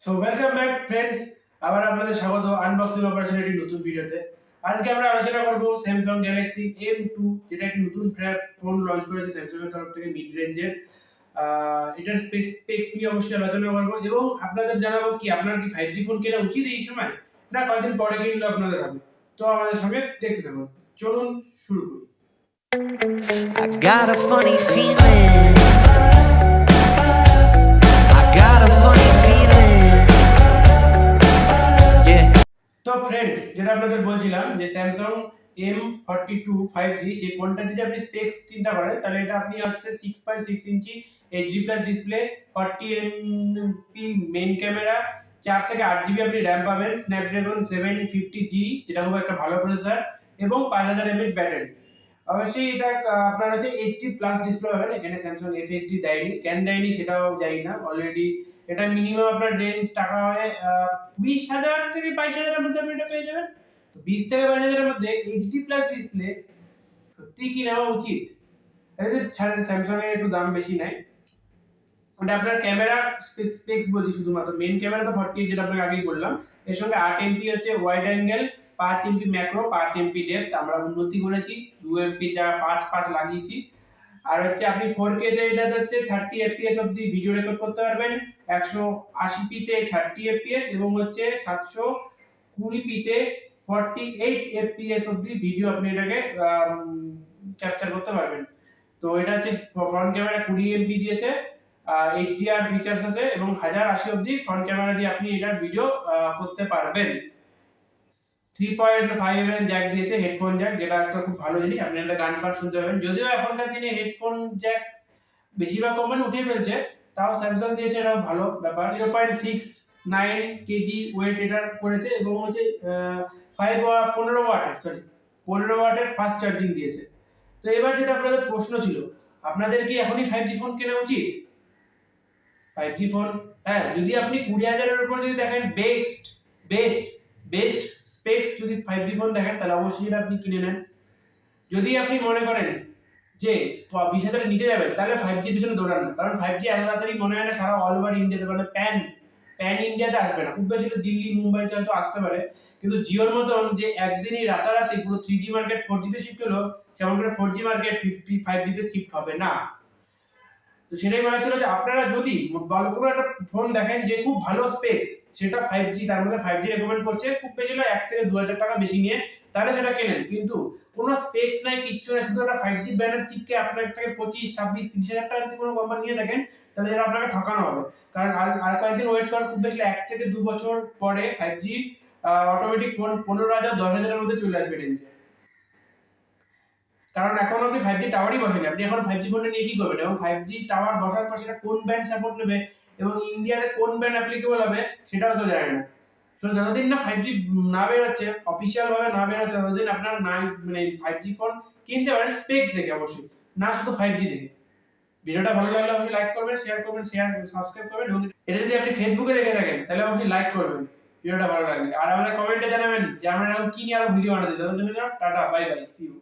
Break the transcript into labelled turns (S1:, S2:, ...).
S1: So welcome back friends, আবার আপনাদের স্বাগত আনবক্সিং অপারেশনের একটি নতুন ভিডিওতে। আজকে আমরা আলোচনা করব স্যামসাং গ্যালাক্সি M2, যেটা একটি নতুন ফোন লঞ্চ করেছে স্যামসাং এর তরফ থেকে মিড রেঞ্জের। এটার স্পেক্স নিয়ে অবশ্যই আলোচনা করব এবং আপনাদের জানাবো কি আপনার কি 5G ফোন কেনা উচিত এই সময়, না কয়েকদিন পরে কিনলে আপনাদের হবে। তো আমাদের সঙ্গে দেখতে থাকুন, চলুন শুরু করি। I got a funny feeling. তো ফ্রেন্ডস, যেটা আপনাদের বলছিলাম যে স্যামসাং M42 5G, সেই ফোনটা যদি আপনি স্পেক্স চিন্তা করেন তাহলে এটা আপনি হচ্ছে 6.6 ইঞ্চি HD+ display, 40MP main camera, 4 থেকে 8 জিবি আপনি র‍্যাম পাবেন, স্ন্যাপড্রাগন 750G যেটা খুব একটা ভালো প্রসেসর, এবং 5000 mAh ব্যাটারি। অবশ্যই এটা আপনার হচ্ছে HD+ ডিসপ্লে পাবেন, এখানে স্যামসাং FHD দেয়নি, কেন দেয়নি সেটাও জানি না। অলরেডি এটা মিনিমাম আপনার রেঞ্জ টাকা হয় 20,000 থেকে 22,000 এর মধ্যে আপনি এটা পেয়ে যাবেন। তো 20 থেকে 22,000 এর মধ্যে HD+ ডিসপ্লে সত্যি কি নেওয়া উচিত? এদের ছাড়েন, স্যামসাং এর একটু দাম বেশি নেয়। ওটা আপনার ক্যামেরা স্পেক্স বলছি, শুধুমাত্র মেইন ক্যামেরা তো 48 যেটা আপনাকে আগেই বললাম, এর সঙ্গে 8 এমপি হচ্ছে wide angle, 5 MP macro, 5 MP depth, আমরা উন্নতি করেছি 2 এমপি যা 5 লাগিয়েছি। আর হচ্ছে আপনি 4K তে এটাতে হচ্ছে 30 fps অবধি ভিডিও রেকর্ড করতে পারবেন, 180p তে 30 fps, এবং হচ্ছে 720p তে 48 fps অবধি ভিডিও আপনি এটাকে ক্যাপচার করতে পারবেন। তো এটা হচ্ছে ফ্রন্ট ক্যামেরা 20 এমপি দিয়েছে, HDR ফিচারস আছে, এবং 1080 অবধি ফ্রন্ট ক্যামেরা দিয়ে আপনি এটা ভিডিও করতে পারবেন। 3.5 mm জ্যাক দিয়েছে, হেডফোন জ্যাক, যেটা একটা খুব ভালো জিনিস, আপনি এটা গান ফান শুনতে পারবেন। যদিও এখনকার দিনে হেডফোন জ্যাক বেশিরভাগ কোম্পানি উঠিয়ে ফেলছে, তাও স্যামসাং দিয়েছে, এটাও ভালো ব্যাপার। 0.69 কেজি ওয়েট এটা করেছে, এবং হচ্ছে 15 ওয়াটের ফাস্ট চার্জিং দিয়েছে। তো এবার যেটা আপনাদের প্রশ্ন ছিল, আপনাদের কি এখনই 5G ফোন কেনা উচিত? 5G ফোন, হ্যাঁ, যদি আপনি 20,000 এর উপর যদি দেখেন বেস্ট বেস্ট স্পেক্স যদি 5G ফোন দেখেন, তাহলে অবশ্যই এটা আপনি কিনে নেন। যদি আপনি মনে করেন যে 20,000 এর নিচে যাবেন, তাহলে 5G পিছনে দৌড়ান না, কারণ 5G এত তাড়াতাড়ি মনে হয় না সারা অল ওভার ইন্ডিয়াতে, মানে প্যান ইন্ডিয়াতে আসবে না। খুব বেশি দিল্লি মুম্বাইতে হয়তো আসতে পারে, কিন্তু জিওর মতন যে একদিনই রাতারাতি পুরো 3G মার্কেট 4G তে শিফট হলো, যেমন করে 4G মার্কেট 5G তে শিফট হবে না। তো সেটাই বলা ছিল যে আপনারা যদি ভালো কোনো একটা ফোন দেখেন যে খুব ভালো স্পেক্স, সেটা 5G, তার মধ্যে 5G রেকমেন্ড করছে, খুব বেশি না 1 থেকে 2,000 টাকা বেশি নিয়ে, তাহলে সেটা কেনেন। কিন্তু কোনো স্পেক্স নাই, কিচ্ছু নাই, শুধু একটা 5G ব্যানার চিপকে আপনার থেকে 25, 26, 30,000 টাকা যদি কোনো কোম্পানি নিয়ে দেখেন, তাহলে এরা আপনাকে ঠকানো হবে। কারণ আর কয়েকদিন ওয়েট করার, খুব বেশি 1 থেকে 2 বছর পরে 5G অটোমেটিক ফোন 15,000 10,000 এর মধ্যে চলে আসবে রেঞ্জে। কারণ এখন অবধি 5G টাওয়ারই বসেনি, আপনি এখন 5G ফোনটা নিয়ে কি করবেন, এবং 5G টাওয়ার বসার পর সেটা কোন ব্যান্ড সাপোর্ট নেবে এবং ইন্ডিয়াতে কোন ব্যান্ড অ্যাপ্লিকেবল হবে সেটাও তো জানেন না। তো যতদিন না 5G না বের হচ্ছে, অফিশিয়াল ভাবে না বের হচ্ছে, ততদিন আপনার মানে 5G ফোন কিনতে পারেন স্পেক্স দেখে, অবশ্যই না শুধু 5G দেখে। ভিডিওটা ভালো লাগলে অবশ্যই লাইক করবেন, সাবস্ক্রাইব করবেন, এবং এটা যদি আপনি ফেসবুকে দেখে থাকেন তাহলে অবশ্যই লাইক করবেন ভিডিওটা ভালো লাগলে, আর আমাদের কমেন্টে জানাবেন যে আমরা এরকম কি নিয়ে আরো ভিডিও বানাতে চাই। তার জন্য tata, bye bye, see you.